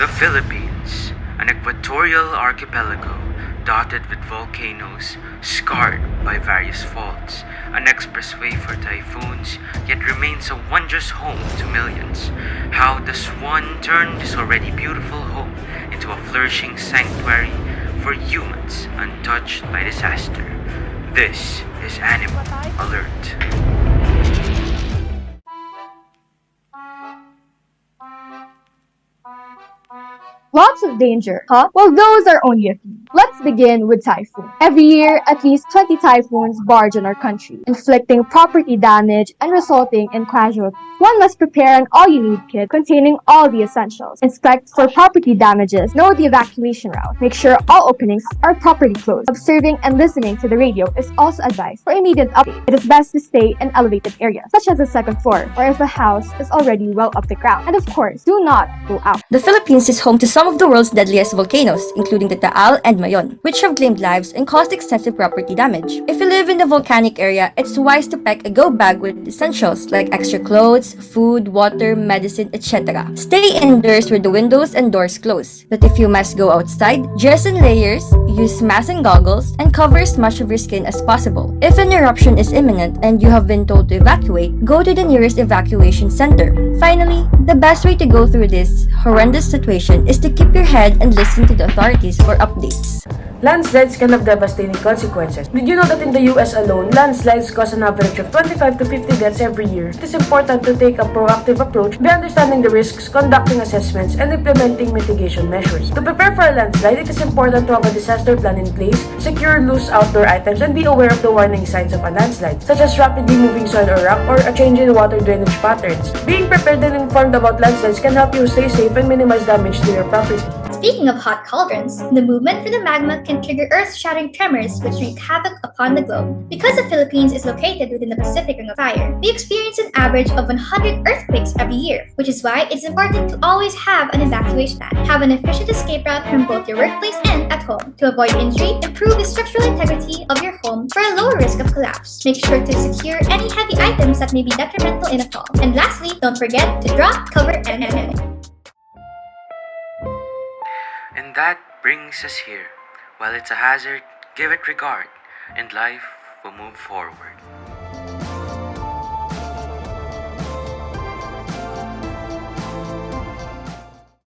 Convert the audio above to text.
The Philippines, an equatorial archipelago dotted with volcanoes, scarred by various faults, an expressway for typhoons, yet remains a wondrous home to millions. How does one turn this already beautiful home into a flourishing sanctuary for humans untouched by disaster? This is Animal Alert. Lots of danger, huh? Well, those are only a few. Let's begin with typhoon. Every year, at least 20 typhoons barge on our country, inflicting property damage and resulting in casualties. One must prepare an all-you-need kit containing all the essentials. Inspect for property damages, know the evacuation route, make sure all openings are properly closed. Observing and listening to the radio is also advised for immediate update. It is best to stay in elevated areas, such as the second floor, or if a house is already well up the ground. And of course, do not go out. The Philippines is home to some of the world's deadliest volcanoes, including the Taal and Mayon, which have claimed lives and caused extensive property damage. If you live in the volcanic area, it's wise to pack a go bag with essentials like extra clothes, food, water, medicine, etc. Stay indoors with the windows and doors closed. But if you must go outside, dress in layers, use masks and goggles, and cover as much of your skin as possible. If an eruption is imminent and you have been told to evacuate, go to the nearest evacuation center. Finally, the best way to go through this horrendous situation is to keep your head and listen to the authorities for updates. Landslides can have devastating consequences. Did you know that in the US alone, landslides cause an average of 25 to 50 deaths every year? It is important to take a proactive approach by understanding the risks, conducting assessments, and implementing mitigation measures. To prepare for a landslide, it is important to have a disaster plan in place, secure loose outdoor items, and be aware of the warning signs of a landslide, such as rapidly moving soil or rock or a change in water drainage patterns. Being prepared and informed about landslides can help you stay safe and minimize damage to your property. Speaking of hot cauldrons, the movement for the magma can trigger earth-shattering tremors which wreak havoc upon the globe. Because the Philippines is located within the Pacific Ring of Fire, we experience an average of 100 earthquakes every year, which is why it's important to always have an evacuation plan. Have an efficient escape route from both your workplace and at home. To avoid injury, improve the structural integrity of your home for a lower risk of collapse. Make sure to secure any heavy items that may be detrimental in a fall. And lastly, don't forget to drop, cover, and And that brings us here. While it's a hazard, give it regard, and life will move forward.